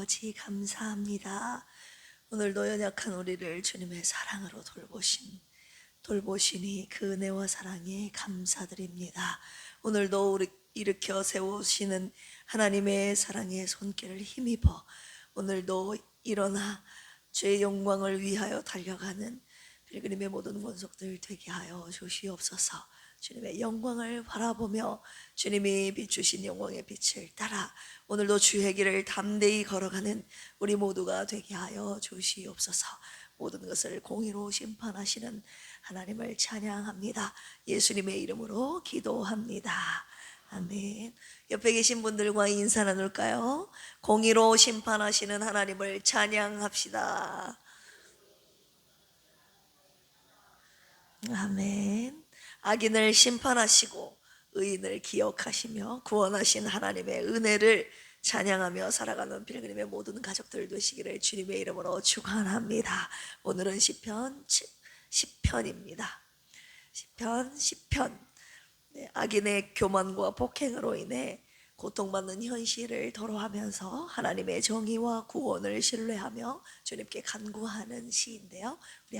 아버지 감사합니다. 오늘도 연약한 우리를 주님의 사랑으로 돌보시니 그 은혜와 사랑에 감사드립니다. 오늘도 우리 일으켜 세우시는 하나님의 사랑의 손길을 힘입어 오늘도 일어나 주의 영광을 위하여 달려가는 필그림의 모든 권속들 되게 하여 주시옵소서. 주님의 영광을 바라보며 주님이 비추신 영광의 빛을 따라 오늘도 주의 길을 담대히 걸어가는 우리 모두가 되게 하여 주시옵소서. 모든 것을 공의로 심판하시는 하나님을 찬양합니다. 예수님의 이름으로 기도합니다. 아멘. 옆에 계신 분들과 인사 나눌까요? 공의로 심판하시는 하나님을 찬양합시다. 아멘. 악인을 심판하시고 의인을 기억하시며 구원하신 하나님의 은혜를 찬양하며 살아가는 필그림의 모든 가족들 되시기를 주님의 이름으로 축원합니다. 오늘은 시편 10편입니다. 시편 10편. 악인의 교만과 폭행으로 인해 고통받는 현실을 토로하면서 하나님의 정의와 구원을 신뢰하며 주님께 간구하는 시인데요. 우리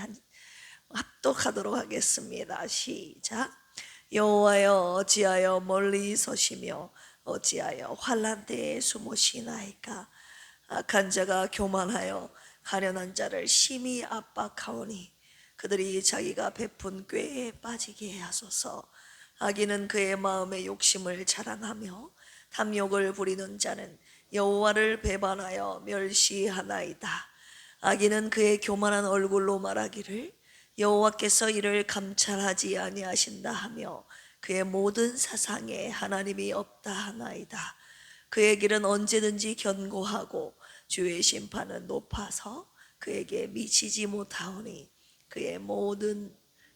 합독하도록 하겠습니다. 시작. 여호와여 어찌하여 멀리 서시며 어찌하여 환난 때에 숨으시나이까. 악한 자가 교만하여 가련한 자를 심히 압박하오니 그들이 자기가 베푼 꾀에 빠지게 하소서. 악인은 그의 마음의 욕심을 자랑하며 탐욕을 부리는 자는 여호와를 배반하여 멸시하나이다. 악인은 그의 교만한 얼굴로 말하기를 여호와께서 이를 감찰하지 아니하신다 하며 그의 모든 사상에 하나님이 없다 하나이다. 그의 길은 언제든지 견고하고 주의 심판은 높아서 그에게 미치지 못하오니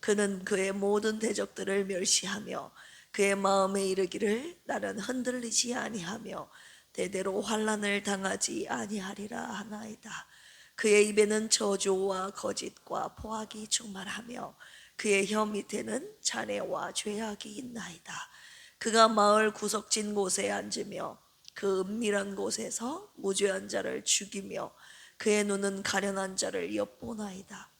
그는 그의 모든 대적들을 멸시하며 그의 마음에 이르기를 나는 흔들리지 아니하며 대대로 환난을 당하지 아니하리라 하나이다. 그의 입에는 저주와 거짓과 포악이 충만하며 그의 혀 밑에는 잔해와 죄악이 있나이다. 그가 마을 구석진 곳에 앉으며 그 은밀한 곳에서 무죄한 자를 죽이며 그의 눈은 가련한 자를 엿보나이다.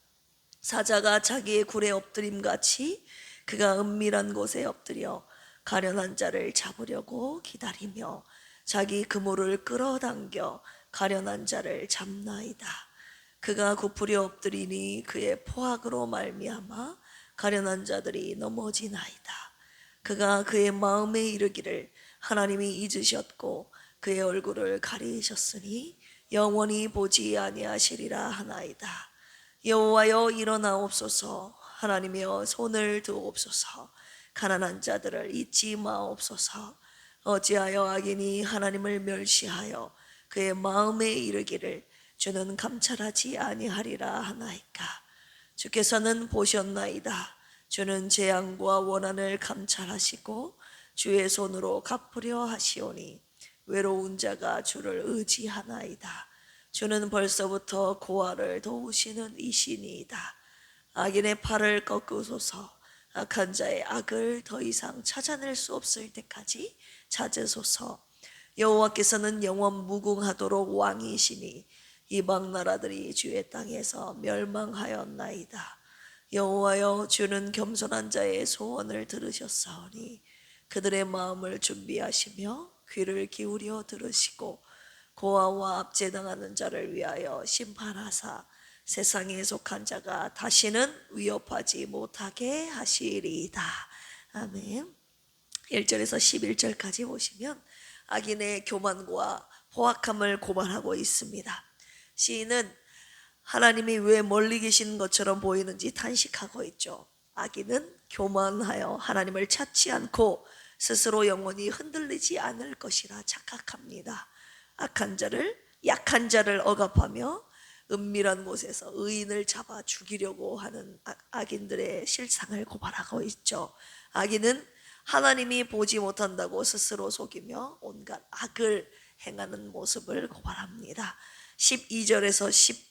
사자가 자기의 굴에 엎드림같이 그가 은밀한 곳에 엎드려 가련한 자를 잡으려고 기다리며 자기 그물을 끌어당겨 가련한 자를 잡나이다. 그가 굽으려 엎드리니 그의 포악으로 말미암아 가련한 자들이 넘어지나이다. 그가 그의 마음에 이르기를 하나님이 잊으셨고 그의 얼굴을 가리셨으니 영원히 보지 아니하시리라 하나이다. 여호와여 일어나옵소서. 하나님이여 손을 드옵소서. 가난한 자들을 잊지 마옵소서. 어찌하여 악인이 하나님을 멸시하여 그의 마음에 이르기를 주는 감찰하지 아니하리라 하나이까. 주께서는 보셨나이다. 주는 재앙과 원한을 감찰하시고 주의 손으로 갚으려 하시오니 외로운 자가 주를 의지하나이다. 주는 벌써부터 고아를 도우시는 이시니이다. 악인의 팔을 꺾으소서. 악한 자의 악을 더 이상 찾아낼 수 없을 때까지 찾으소서. 여호와께서는 영원 무궁하도록 왕이시니 이방 나라들이 주의 땅에서 멸망하였나이다. 여호와여 주는 겸손한 자의 소원을 들으셨사오니 그들의 마음을 준비하시며 귀를 기울여 들으시고 고아와 압제당하는 자를 위하여 심판하사 세상에 속한 자가 다시는 위협하지 못하게 하시리이다. 아멘. 1절에서 11절까지 보시면 악인의 교만과 포악함을 고발하고 있습니다. 시인은 하나님이 왜 멀리 계신 것처럼 보이는지 탄식하고 있죠. 악인은 교만하여 하나님을 찾지 않고 스스로 영원히 흔들리지 않을 것이라 착각합니다. 약한 자를 억압하며 은밀한 곳에서 의인을 잡아 죽이려고 하는 악인들의 실상을 고발하고 있죠. 악인은 하나님이 보지 못한다고 스스로 속이며 온갖 악을 행하는 모습을 고발합니다. 12절에서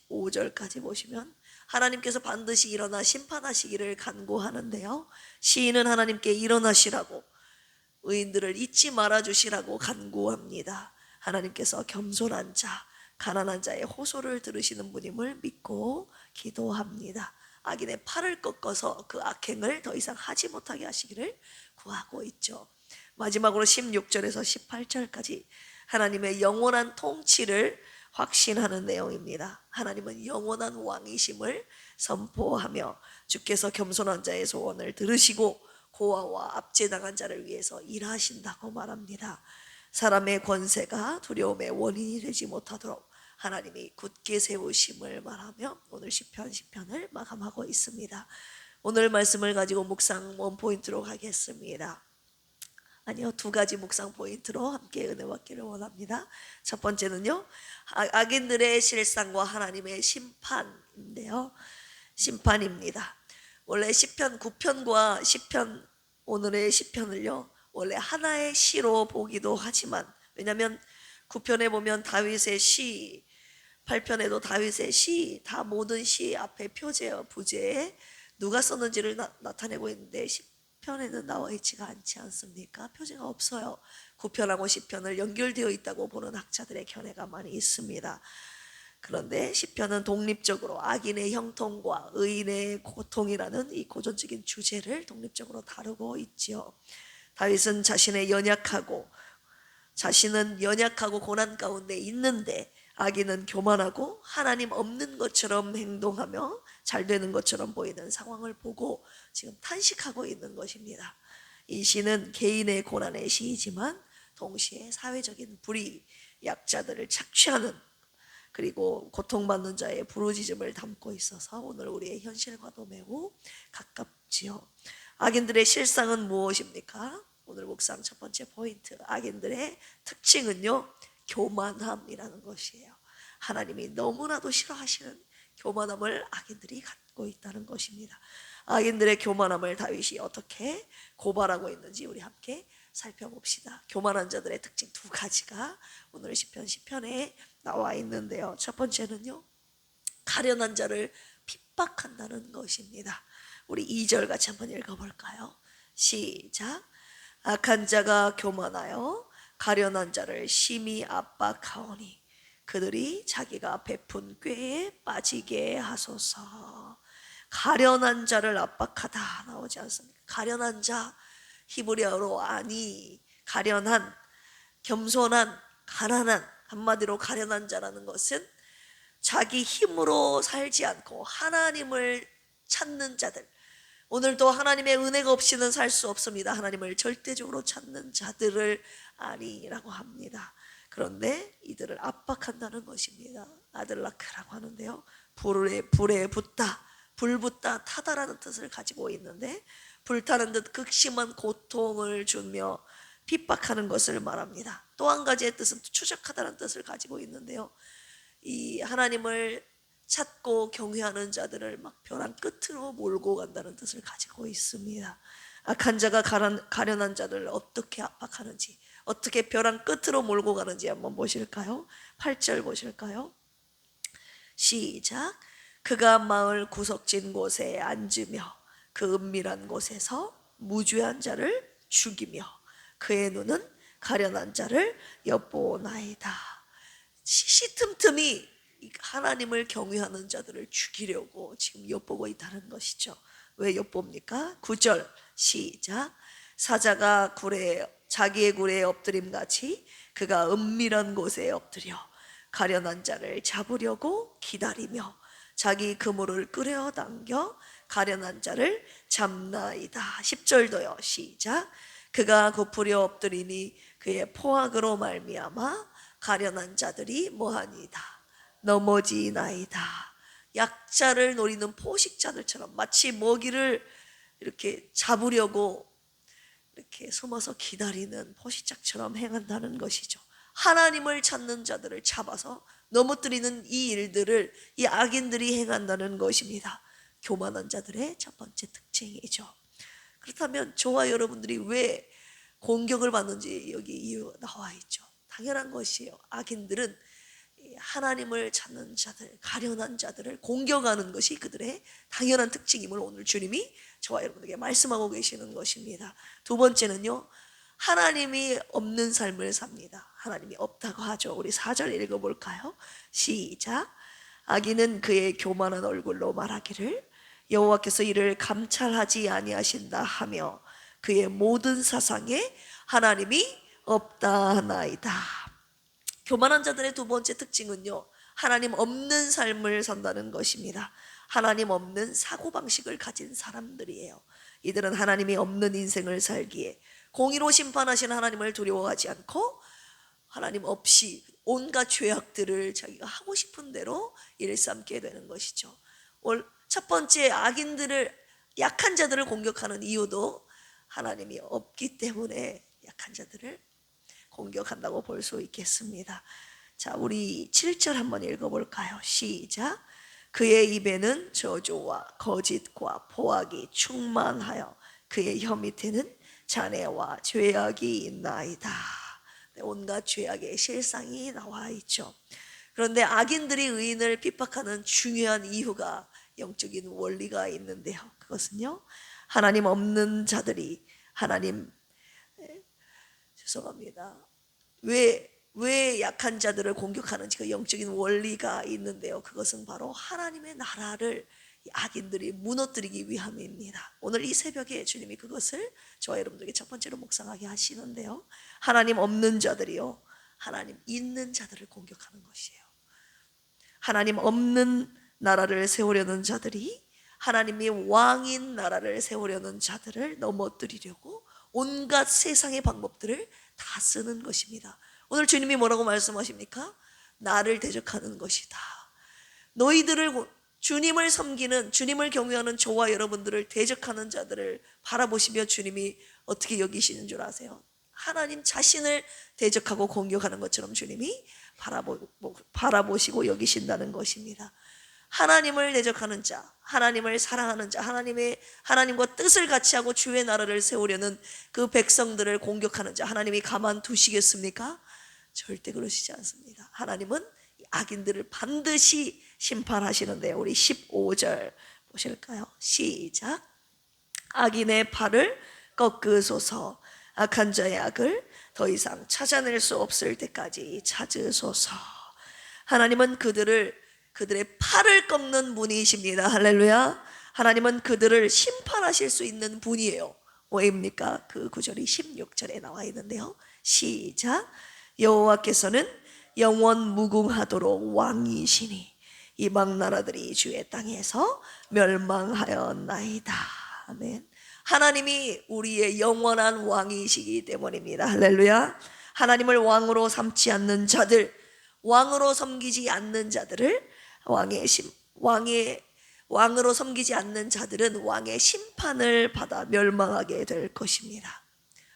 15절까지 보시면 하나님께서 반드시 일어나 심판하시기를 간구하는데요, 시인은 하나님께 일어나시라고, 의인들을 잊지 말아주시라고 간구합니다. 하나님께서 겸손한 자, 가난한 자의 호소를 들으시는 분임을 믿고 기도합니다. 악인의 팔을 꺾어서 그 악행을 더 이상 하지 못하게 하시기를 구하고 있죠. 마지막으로 16절에서 18절까지 하나님의 영원한 통치를 확신하는 내용입니다. 하나님은 영원한 왕이심을 선포하며 주께서 겸손한 자의 소원을 들으시고 고아와 압제당한 자를 위해서 일하신다고 말합니다. 사람의 권세가 두려움의 원인이 되지 못하도록 하나님이 굳게 세우심을 말하며 오늘 시편을 마감하고 있습니다. 오늘 말씀을 가지고 묵상 원포인트로 가겠습니다. 아니요, 두 가지 묵상 포인트로 함께 은혜 받기를 원합니다. 첫 번째는요, 악인들의 실상과 하나님의 심판인데요. 심판입니다. 원래 시편 9편과 시편, 오늘의 시편을요 원래 하나의 시로 보기도 하지만, 왜냐하면 9편에 보면 다윗의 시, 8편에도 다윗의 시, 다 모든 시 앞에 표제어, 부제에 누가 썼는지를 나타내고 있는데 10편에는 나와 있지가 않지 않습니까? 표제가 없어요. 9편하고 10편을 연결되어 있다고 보는 학자들의 견해가 많이 있습니다. 그런데 10편은 독립적으로 악인의 형통과 의인의 고통이라는 이 고전적인 주제를 독립적으로 다루고 있지요. 다윗은 자신은 연약하고 고난 가운데 있는데 악인은 교만하고 하나님 없는 것처럼 행동하며 잘 되는 것처럼 보이는 상황을 보고 지금 탄식하고 있는 것입니다. 이 시는 개인의 고난의 시이지만 동시에 사회적인 불의, 약자들을 착취하는, 그리고 고통받는 자의 부르짖음을 담고 있어서 오늘 우리의 현실과도 매우 가깝지요. 악인들의 실상은 무엇입니까? 오늘 묵상 첫 번째 포인트, 악인들의 특징은요 교만함이라는 것이에요. 하나님이 너무나도 싫어하시는 교만함을 악인들이 갖고 있다는 것입니다. 악인들의 교만함을 다윗이 어떻게 고발하고 있는지 우리 함께 살펴봅시다. 교만한 자들의 특징 두 가지가 오늘 시편 10편에 나와 있는데요. 첫 번째는요, 가련한 자를 핍박한다는 것입니다. 우리 2절 같이 한번 읽어볼까요? 시작. 악한 자가 교만하여 가련한 자를 심히 압박하오니 그들이 자기가 베푼 꾀에 빠지게 하소서. 가련한 자를 압박하다 나오지 않습니까? 가련한 자, 히브리어로 아니, 가련한, 겸손한, 가난한, 한마디로 가련한 자라는 것은 자기 힘으로 살지 않고 하나님을 찾는 자들, 오늘도 하나님의 은혜가 없이는 살 수 없습니다. 하나님을 절대적으로 찾는 자들을 아니라고 합니다. 그런데 이들을 압박한다는 것입니다. 아들라크라고 하는데요, 불에 붙다, 불붙다, 타다라는 뜻을 가지고 있는데 불타는 듯 극심한 고통을 주며 핍박하는 것을 말합니다. 또 한 가지의 뜻은 추적하다는 뜻을 가지고 있는데요, 이 하나님을 찾고 경외하는 자들을 막 벼랑 끝으로 몰고 간다는 뜻을 가지고 있습니다. 악한 자가 가련한 자들을 어떻게 압박하는지, 어떻게 벼랑 끝으로 몰고 가는지 한번 보실까요? 8절 보실까요? 시작. 그가 마을 구석진 곳에 앉으며 그 은밀한 곳에서 무죄한 자를 죽이며 그의 눈은 가련한 자를 엿보나이다. 시시틈틈이 하나님을 경외하는 자들을 죽이려고 지금 엿보고 있다는 것이죠. 왜 엿봅니까? 9절 시작. 사자가 자기의 굴에 엎드림같이 그가 은밀한 곳에 엎드려 가련한 자를 잡으려고 기다리며 자기 그물을 끌어당겨 가련한 자를 잡나이다. 10절도요. 시작. 그가 굽으려 엎드리니 그의 포악으로 말미암아 가련한 자들이 뭐하니이다, 넘어지나이다. 약자를 노리는 포식자들처럼 마치 먹이를 이렇게 잡으려고 이렇게 숨어서 기다리는 포식자처럼 행한다는 것이죠. 하나님을 찾는 자들을 잡아서 넘어뜨리는 이 일들을 이 악인들이 행한다는 것입니다. 교만한 자들의 첫 번째 특징이죠. 그렇다면 저와 여러분들이 왜 공격을 받는지 여기 이유 나와 있죠. 당연한 것이에요. 악인들은 하나님을 찾는 자들, 가련한 자들을 공격하는 것이 그들의 당연한 특징임을 오늘 주님이 저와 여러분에게 말씀하고 계시는 것입니다. 두 번째는요, 하나님이 없는 삶을 삽니다. 하나님이 없다고 하죠. 우리 4절 읽어볼까요? 시작. 악인은 그의 교만한 얼굴로 말하기를 여호와께서 이를 감찰하지 아니하신다 하며 그의 모든 사상에 하나님이 없다 하나이다. 교만한 자들의 두 번째 특징은요, 하나님 없는 삶을 산다는 것입니다. 하나님 없는 사고방식을 가진 사람들이에요. 이들은 하나님이 없는 인생을 살기에 공의로 심판하시는 하나님을 두려워하지 않고 하나님 없이 온갖 죄악들을 자기가 하고 싶은 대로 일삼게 되는 것이죠. 첫 번째, 악인들을, 약한 자들을 공격하는 이유도 하나님이 없기 때문에 약한 자들을 공격한다고 볼 수 있겠습니다. 자, 우리 7절 한번 읽어볼까요? 시작. 그의 입에는 저주와 거짓과 포악이 충만하여 그의 혀 밑에는 잔해와 죄악이 있나이다. 온갖 죄악의 실상이 나와 있죠. 그런데 악인들이 의인을 핍박하는 중요한 이유가 영적인 원리가 있는데요, 그것은요, 하나님 없는 자들이 죄송합니다. 왜 약한 자들을 공격하는지 그 영적인 원리가 있는데요, 그것은 바로 하나님의 나라를 악인들이 무너뜨리기 위함입니다. 오늘 이 새벽에 주님이 그것을 저와 여러분들에게 첫 번째로 묵상하게 하시는데요, 하나님 없는 자들이요, 하나님 있는 자들을 공격하는 것이에요. 하나님 없는 나라를 세우려는 자들이 하나님이 왕인 나라를 세우려는 자들을 넘어뜨리려고 온갖 세상의 방법들을 다 쓰는 것입니다. 오늘 주님이 뭐라고 말씀하십니까? 나를 대적하는 것이다. 너희들을, 주님을 섬기는, 주님을 경외하는 저와 여러분들을 대적하는 자들을 바라보시며 주님이 어떻게 여기시는 줄 아세요? 하나님 자신을 대적하고 공격하는 것처럼 주님이 바라보시고 여기신다는 것입니다. 하나님을 대적하는 자, 하나님을 사랑하는 자, 하나님과 뜻을 같이 하고 주의 나라를 세우려는 그 백성들을 공격하는 자, 하나님이 가만두시겠습니까? 절대 그러시지 않습니다. 하나님은 악인들을 반드시 심판하시는데요, 우리 15절 보실까요? 시작. 악인의 팔을 꺾으소서, 악한 자의 악을 더 이상 찾아낼 수 없을 때까지 찾으소서. 하나님은 그들의 팔을 꺾는 분이십니다. 할렐루야. 하나님은 그들을 심판하실 수 있는 분이에요. 왜입니까? 그 구절이 16절에 나와 있는데요, 시작. 여호와께서는 영원 무궁하도록 왕이시니 이방 나라들이 주의 땅에서 멸망하였나이다. 아멘. 하나님이 우리의 영원한 왕이시기 때문입니다. 할렐루야. 하나님을 왕으로 삼지 않는 자들, 왕으로 섬기지 않는 자들을 왕으로 섬기지 않는 자들은 왕의 심판을 받아 멸망하게 될 것입니다.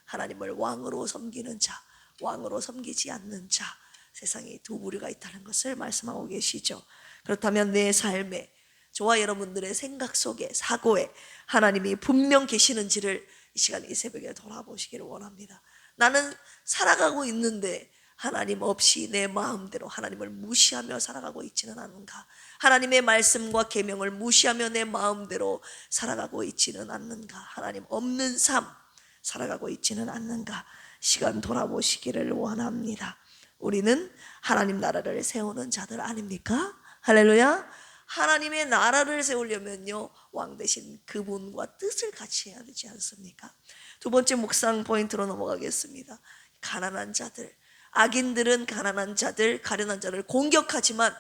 하나님을 왕으로 섬기는 자, 왕으로 섬기지 않는 자, 세상에 두 부류가 있다는 것을 말씀하고 계시죠. 그렇다면 내 삶에, 저와 여러분들의 생각 속에, 사고에 하나님이 분명 계시는지를 이 시간, 이 새벽에 돌아보시기를 원합니다. 나는 살아가고 있는데 하나님 없이 내 마음대로 하나님을 무시하며 살아가고 있지는 않은가? 하나님의 말씀과 계명을 무시하며 내 마음대로 살아가고 있지는 않는가? 하나님 없는 삶 살아가고 있지는 않는가? 시간 돌아보시기를 원합니다. 우리는 하나님 나라를 세우는 자들 아닙니까? 할렐루야. 하나님의 나라를 세우려면요, 왕 대신 그분과 뜻을 같이 해야 되지 않습니까? 두 번째 묵상 포인트로 넘어가겠습니다. 가난한 자들, 악인들은 가난한 자들, 가련한 자를 공격하지만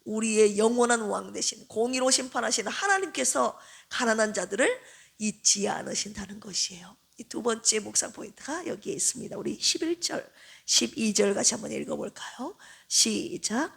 우리의 영원한 왕 대신 공의로 심판하시는 하나님께서 가난한 자들을 잊지 않으신다는 것이에요. 이 두 번째 묵상 포인트가 여기에 있습니다. 우리 11절, 12절 같이 한번 읽어볼까요? 시작.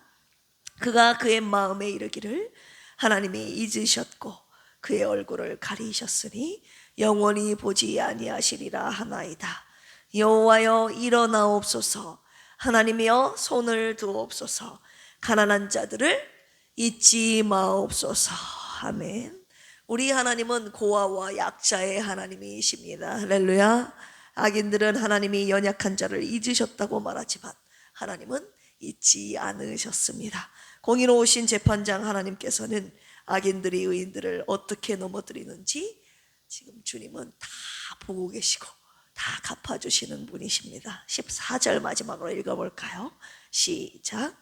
그가 그의 마음에 이르기를 하나님이 잊으셨고 그의 얼굴을 가리셨으니 영원히 보지 아니하시리라 하나이다. 여호와여 일어나옵소서, 하나님이여 손을 두옵소서, 가난한 자들을 잊지 마옵소서. 아멘. 우리 하나님은 고아와 약자의 하나님이십니다. 할렐루야. 악인들은 하나님이 연약한 자를 잊으셨다고 말하지만 하나님은 잊지 않으셨습니다. 공의로우신 재판장 하나님께서는 악인들이 의인들을 어떻게 넘어뜨리는지 지금 주님은 다 보고 계시고 다 갚아주시는 분이십니다. 14절 마지막으로 읽어볼까요? 시작.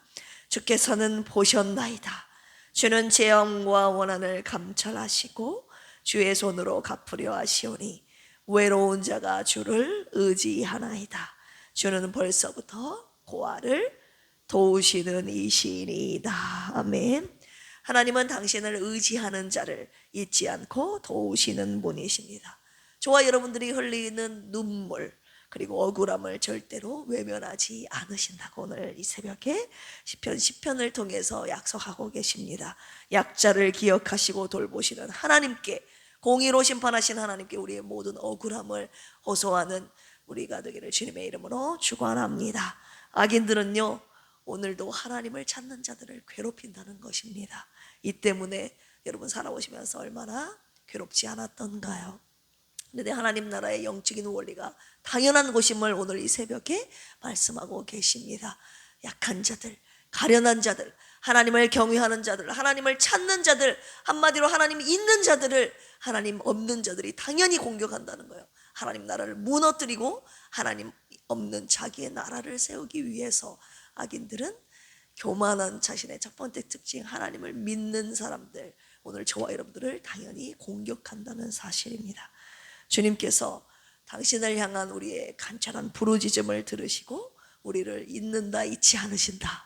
주께서는 보셨나이다. 주는 재앙과 원한을 감찰하시고 주의 손으로 갚으려 하시오니 외로운 자가 주를 의지하나이다. 주는 벌써부터 고아를 도우시는 이시니이다. 아멘. 하나님은 당신을 의지하는 자를 잊지 않고 도우시는 분이십니다. 저와 여러분들이 흘리는 눈물 그리고 억울함을 절대로 외면하지 않으신다고 오늘 이 새벽에 시편 10편을 통해서 약속하고 계십니다. 약자를 기억하시고 돌보시는 하나님께, 공의로 심판하신 하나님께 우리의 모든 억울함을 호소하는 우리가 되기를 주님의 이름으로 축원합니다. 악인들은요, 오늘도 하나님을 찾는 자들을 괴롭힌다는 것입니다. 이 때문에 여러분 살아오시면서 얼마나 괴롭지 않았던가요? 그런데 하나님 나라의 영적인 원리가 당연한 것임을 오늘 이 새벽에 말씀하고 계십니다. 약한 자들, 가련한 자들, 하나님을 경외하는 자들, 하나님을 찾는 자들, 한마디로 하나님 있는 자들을 하나님 없는 자들이 당연히 공격한다는 거예요. 하나님 나라를 무너뜨리고 하나님 없는 자기의 나라를 세우기 위해서 악인들은 교만한 자신의 첫 번째 특징, 하나님을 믿는 사람들, 오늘 저와 여러분들을 당연히 공격한다는 사실입니다. 주님께서 당신을 향한 우리의 간절한 부르짖음을 들으시고 우리를 잊는다, 잊지 않으신다,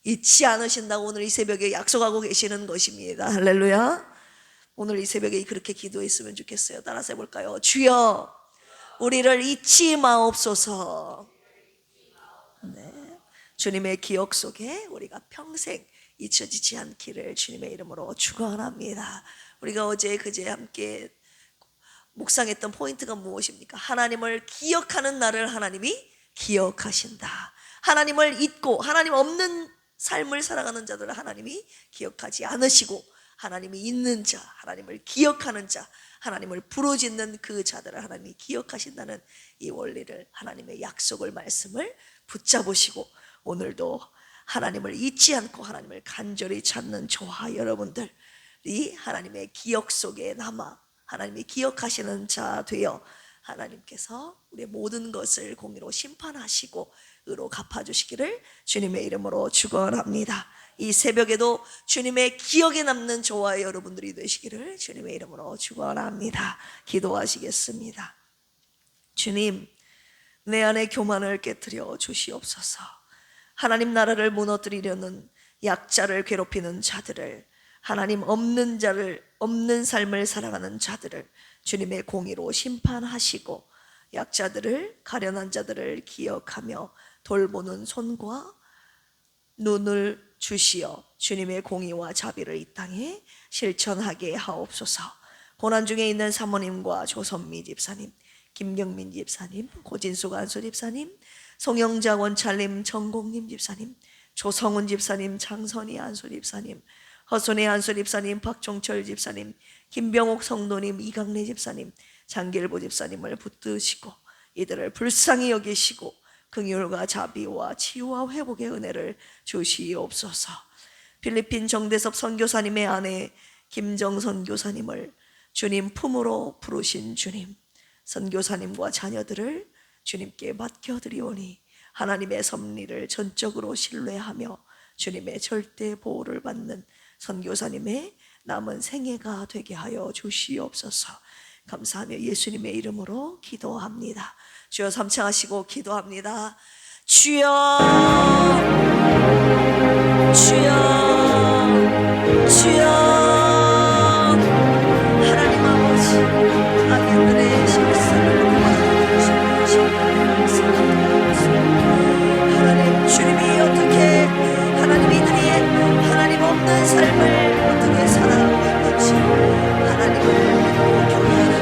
잊지 않으신다고 오늘 이 새벽에 약속하고 계시는 것입니다. 할렐루야. 오늘 이 새벽에 그렇게 기도했으면 좋겠어요. 따라서 해볼까요? 주여 우리를 잊지 마옵소서. 네. 주님의 기억 속에 우리가 평생 잊혀지지 않기를 주님의 이름으로 축원합니다. 우리가 어제 그제 함께 묵상했던 포인트가 무엇입니까? 하나님을 기억하는 나를 하나님이 기억하신다. 하나님을 잊고 하나님 없는 삶을 살아가는 자들을 하나님이 기억하지 않으시고, 하나님이 있는 자, 하나님을 기억하는 자, 하나님을 부르짖는 그 자들을 하나님이 기억하신다는 이 원리를, 하나님의 약속을, 말씀을 붙잡으시고 오늘도 하나님을 잊지 않고 하나님을 간절히 찾는 저와 여러분들이 하나님의 기억 속에 남아 하나님이 기억하시는 자 되어 하나님께서 우리의 모든 것을 공의로 심판하시고 의로 갚아주시기를 주님의 이름으로 축원합니다. 이 새벽에도 주님의 기억에 남는 저와 여러분들이 되시기를 주님의 이름으로 축원합니다. 기도하시겠습니다. 주님, 내 안에 교만을 깨뜨려 주시옵소서. 하나님 나라를 무너뜨리려는 약자를 괴롭히는 자들을, 하나님 없는 자를, 없는 삶을 살아가는 자들을 주님의 공의로 심판하시고 약자들을, 가련한 자들을 기억하며 돌보는 손과 눈을 주시어 주님의 공의와 자비를 이 땅에 실천하게 하옵소서. 고난 중에 있는 사모님과 조선미 집사님, 김경민 집사님, 고진숙 안수 집사님, 송영자 원찰님, 정공님 집사님, 조성훈 집사님, 장선희 안수 집사님, 허순의 안수 집사님, 박종철 집사님, 김병옥 성도님, 이강래 집사님, 장길보 집사님을 붙드시고 이들을 불쌍히 여기시고 긍휼과 자비와 치유와 회복의 은혜를 주시옵소서. 필리핀 정대섭 선교사님의 아내 김정선 교사님을 주님 품으로 부르신 주님, 선교사님과 자녀들을 주님께 맡겨드리오니 하나님의 섭리를 전적으로 신뢰하며 주님의 절대 보호를 받는 선교사님의 남은 생애가 되게 하여 주시옵소서. 감사하며 예수님의 이름으로 기도합니다. 주여 삼창하시고 기도합니다. 주여, 주여, 주여. 하나님 아버지, 악인들의 실수를 하나님, 주님이 어떻게 하나님 이들이 하나님 없는 삶을 어떻게 살아가고 있는지, 하나님을 믿고 경외하는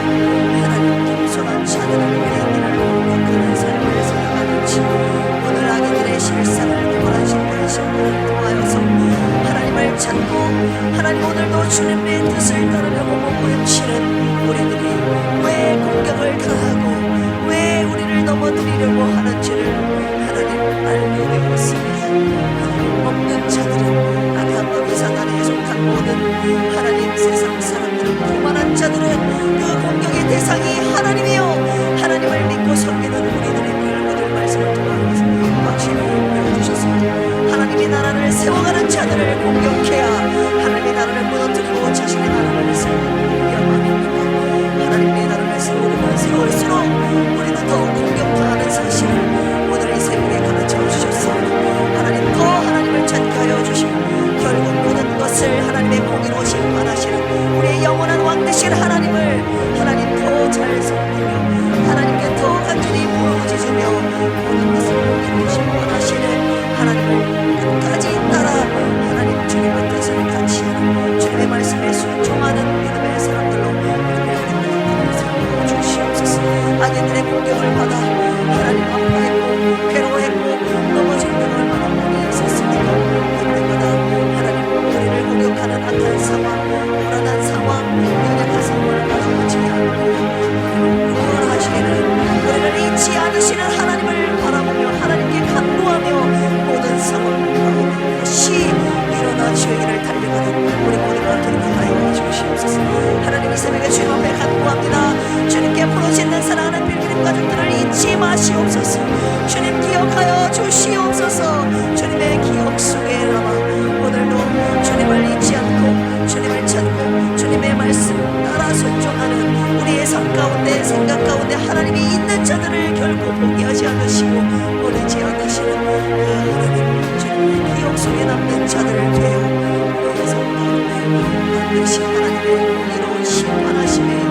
하나님 겸손한 자들을 왜 이들을 공격하는 삶을 살아가는지, 오늘 아기들의 실상을 구원하신 분이신 도와여서 하나님을 찾고 하나님 오늘도 주님의 뜻을 따르려고 몸부림치는 우리들이 왜 공격을 당하고 왜 우리를 넘어뜨리려고 하는지를 하나님 알게 되었습니다. 하나님 없는 자들은 아담과 이사단에 속한 모든 하나님 세상 사람들은 교만한 자들은 그 공격의 대상이 하나님이요, 하나님을 믿고 나라를 공격해야 하나님의 나라를 무너뜨리고 자신의 나라를 세우기가 마련입니다. 하나님의 나라를 세우면 세울수록 우리는 더욱 공격당하는 사실을 오늘 이 새벽에 가르쳐 주셨사오니 하나님 더 하나님을 찾게 하여 주시고 결국 모든 것을 하나님의 공의로 심판하시는 우리의 영원한 왕 되신 하나님을 하나님 더 잘 섬기며 하나님께 더 간절히 부르짖으며 모든 것을 공의로 심판하시는 하나님을 끝까지 따라 하나님 주님의 뜻을 같이 하는 주님의 말씀에 순종하는 믿음의 사람들로 우리를 세워 주시옵소서. 악인들의 공격을 받아 하나님 아파했고 괴로워했고 넘어질 때 얼마나 많이 있었습니까? 그때마다 하나님 우리를 공격하는 악한 상황 불안한 상황 연약한 상황을 가져오지 않고 구원하시기를 우리를 잊지 않으시는 하나님을 바라보며 하나님께 간구하며 모든 상황 가운데 다시 일어나 주의 길을 달려가는 우리 모두가 되게 하여 주시옵소서. 하나님 이 새벽에 주님 앞에 간구합니다. 주님께 부르짖는 사랑하는 필그림 가족들을 잊지 마시옵소서. 주님 기억하여 주시옵소서. 주님의 기억 속에 남아 오늘도 주님을 잊지 않고 주님을 찾고 주님의 말씀 따라 순종하는 우리의 삶 가운데 생각 가운데 하나님이 있는 자들을 결코 포기하지 않으시고 버리지 않으시는 그 하나님 주님의 기억 속에 남는 자들을 되어 우리의 삶 가운데 반드시 하나님의 공의로운 심판하심에